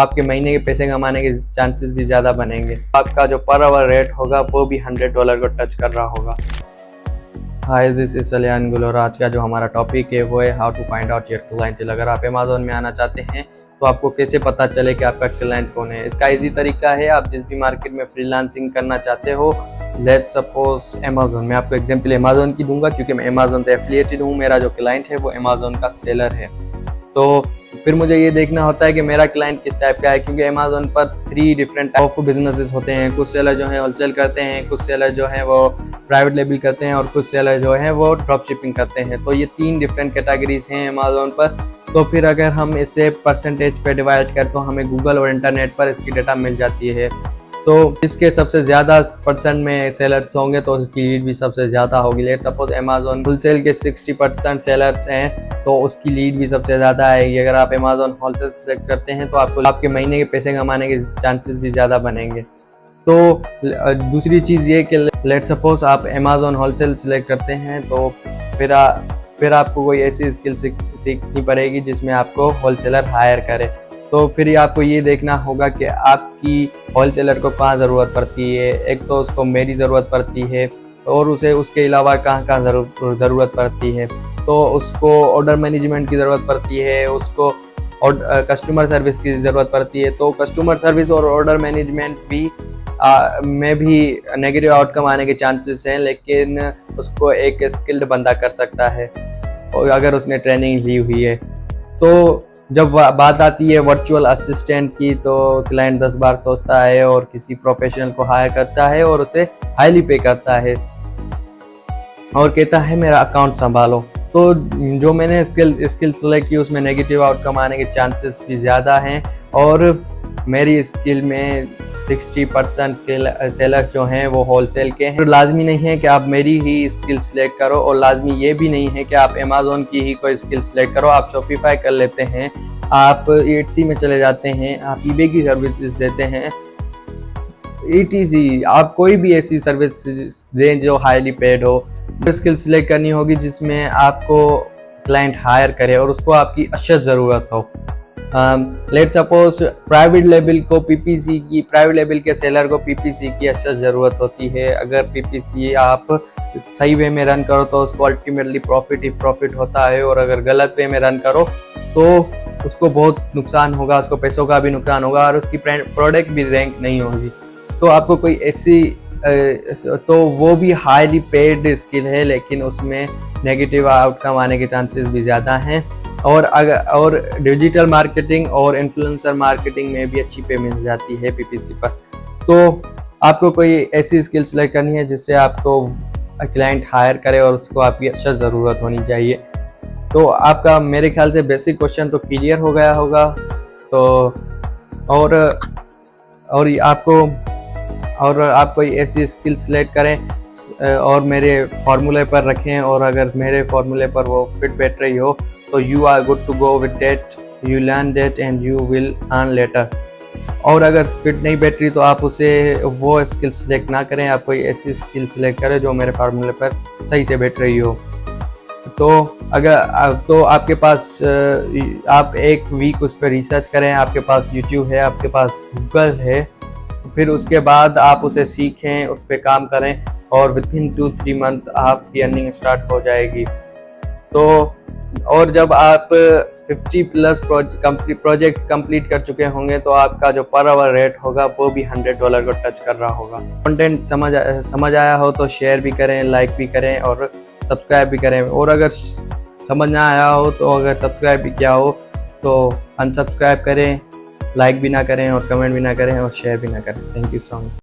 आपके महीने के पैसे कमाने के चांसेस भी ज़्यादा बनेंगे। आपका जो पर आवर रेट होगा वो भी $100 को टच कर रहा होगा। हाय, दिस इज सलियान गुल और आज का जो हमारा टॉपिक है वो है how to find out your client. अगर आप अमेज़न में आना चाहते हैं तो आपको कैसे पता चले कि आपका क्लाइंट कौन है। इसका इजी तरीका है, आप जिस भी मार्केट में फ्रीलांसिंग करना चाहते हो, लेट्स सपोज अमेज़न, मैं आपको एग्जांपल अमेज़न की दूंगा क्योंकि मैं अमेज़न से एफिलिएटेड हूँ। मेरा जो क्लाइंट है वो अमेज़न का सेलर है। तो फिर मुझे ये देखना होता है कि मेरा क्लाइंट किस टाइप का है, क्योंकि अमेज़न पर 3 डिफरेंट टाइप ऑफ बिजनेसेस होते हैं। कुछ सेलर जो है होलसेल करते हैं, कुछ सेलर जो है वो प्राइवेट लेबल करते हैं और कुछ सेलर जो है वो ड्रॉप शिपिंग करते हैं। तो ये 3 डिफरेंट कैटेगरीज हैं अमेज़न पर। तो फिर अगर हम इसे परसेंटेज पे डिवाइड करें तो हमें गूगल और इंटरनेट पर इसकी डेटा मिल जाती है। तो इसके सबसे ज़्यादा परसेंट में सेलर्स होंगे तो उसकी लीड भी सबसे ज़्यादा होगी। लेट सपोज अमेज़न होलसेल के 60% सेलर्स हैं तो उसकी लीड भी सबसे ज़्यादा आएगी। अगर आप अमेज़न होलसेल सेलेक्ट करते हैं तो आपको आपके महीने के पैसे कमाने के चांसेस भी ज़्यादा बनेंगे। तो दूसरी चीज़ ये कि लेट सपोज आप अमेज़न होलसेल सेलेक्ट करते हैं तो फिर आपको कोई ऐसी स्किल सीखनी पड़ेगी जिसमें आपको होलसेलर हायर करे। तो फिर आपको ये देखना होगा कि आपकी होलसेलर को कहाँ ज़रूरत पड़ती है। एक तो उसको मेरी ज़रूरत पड़ती है और उसे उसके अलावा कहाँ ज़रूरत पड़ती है। तो उसको ऑर्डर मैनेजमेंट की ज़रूरत पड़ती है, उसको और कस्टमर सर्विस की ज़रूरत पड़ती है। तो कस्टमर सर्विस और ऑर्डर मैनेजमेंट में भी नेगेटिव आउटकम आने के चांसेस हैं, लेकिन उसको एक स्किल्ड बंदा कर सकता है और अगर उसने ट्रेनिंग ली हुई है। तो जब बात आती है वर्चुअल असिस्टेंट की तो क्लाइंट 10 बार सोचता है और किसी प्रोफेशनल को हायर करता है और उसे हाईली पे करता है और कहता है मेरा अकाउंट संभालो। तो जो मैंने स्किल सेलेक्ट की उसमें नेगेटिव आउटकम आने के चांसेस भी ज़्यादा हैं और मेरी स्किल में 60% के सेलर्स जो हैं वो होलसेल के हैं। तो लाजमी नहीं है कि आप मेरी ही स्किल सेलेक्ट करो और लाजमी ये भी नहीं है कि आप अमेज़न की ही कोई स्किल सेलेक्ट करो। आप शॉपिफाई कर लेते हैं, आप एटसी में चले जाते हैं, आप ईबे की सर्विसेज देते हैं, ETC, आप कोई भी ऐसी सर्विस दें जो हाईली पेड हो। स्किल सिलेक्ट करनी होगी जिसमें आपको क्लाइंट हायर करे और उसको आपकी अशद ज़रूरत हो। लेट सपोज प्राइवेट लेवल के सेलर को PPC की अशद ज़रूरत होती है। अगर PPC आप सही वे में रन करो तो उसको अल्टीमेटली प्रॉफिट होता है और अगर गलत वे में रन करो तो उसको बहुत नुकसान होगा, उसको पैसों का भी नुकसान होगा और उसकी प्रोडक्ट भी रैंक नहीं होगी। तो आपको कोई ऐसी तो वो भी हाईली पेड स्किल है लेकिन उसमें नेगेटिव आउटकम आने के चांसेस भी ज़्यादा हैं। और डिजिटल मार्केटिंग और इन्फ्लुएंसर मार्केटिंग में भी अच्छी पे मिल जाती है PPC पर। तो आपको कोई ऐसी स्किल सेलेक्ट करनी है जिससे आपको क्लाइंट हायर करे और उसको आपकी अच्छा ज़रूरत होनी चाहिए। तो आपका मेरे ख्याल से बेसिक क्वेश्चन तो क्लियर हो गया होगा। तो और आप कोई ऐसी स्किल सेलेक्ट करें और मेरे फार्मूले पर रखें और अगर मेरे फार्मूले पर वो फिट बैठ रही हो तो you are good to go with that, you learn that and you will earn later. और अगर फिट नहीं बैठ रही तो आप उसे वो स्किल सेलेक्ट ना करें, आप कोई ऐसी स्किल सेलेक्ट करें जो मेरे फार्मूले पर सही से बैठ रही हो। तो आपके पास आप एक वीक उस पर रिसर्च करें, आपके पास YouTube है, आपके पास गूगल है, फिर उसके बाद आप उसे सीखें, उस पर काम करें और विदिन 2-3 मंथ आपकी अर्निंग स्टार्ट हो जाएगी। तो और जब आप 50+ प्रोजेक्ट कंप्लीट कर चुके होंगे तो आपका जो पर आवर रेट होगा वो भी $100 को टच कर रहा होगा। कंटेंट समझ आया हो तो शेयर भी करें, लाइक भी करें और सब्सक्राइब भी करें। और अगर समझ ना आया हो तो अगर सब्सक्राइब भी किया हो तो अनसब्सक्राइब करें, लाइक भी ना करें और कमेंट भी ना करें और शेयर भी ना करें। Thank you so much.